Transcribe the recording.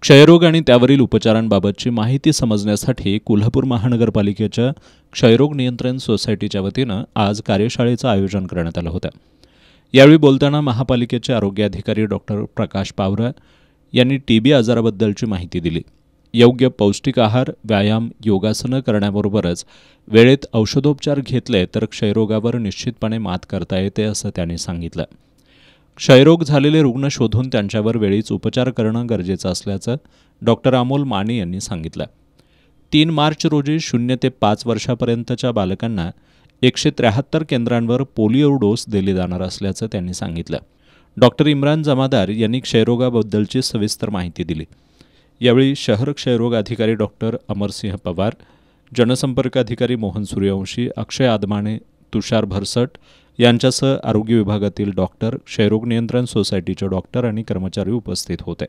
क्षयरोग आणि त्यावरील उपचारांबाबतची माहिती समजण्यासाठी कोल्हापूर महानगरपालिकेच्या क्षयरोग नियंत्रण सोसायटीच्या वतीनं आज कार्यशाळेचं आयोजन करण्यात आलं होतं. यावेळी बोलताना महापालिकेचे आरोग्य अधिकारी डॉक्टर प्रकाश पावरा यांनी टीबी आजाराबद्दलची माहिती दिली. योग्य पौष्टिक आहार, व्यायाम, योगासनं करण्याबरोबरच वेळेत औषधोपचार घेतले तर क्षयरोगावर निश्चितपणे मात करता येते असं त्यांनी सांगितलं. क्षयरोग झालेले रुग्ण शोधून त्यांच्यावर वेळीच उपचार करणं गरजेचं असल्याचं डॉक्टर अमोल माने यांनी सांगितलं. 3 मार्च रोजी 0 ते 5 वर्षापर्यंतच्या बालकांना 173 केंद्रांवर पोलिओ डोस दिले जाणार असल्याचं त्यांनी सांगितलं. डॉक्टर इम्रान जमादार यांनी क्षयरोगाबद्दलची सविस्तर माहिती दिली. यावेळी शहर क्षयरोग अधिकारी डॉक्टर अमरसिंह पवार, जनसंपर्क अधिकारी मोहन सूर्यवंशी, अक्षय आदमाणे, तुषार भरसट यांच्यासह आरोग्य विभागातील डॉक्टर, क्षयरोग नियंत्रण सोसायटीचे डॉक्टर आणि कर्मचारी उपस्थित होते.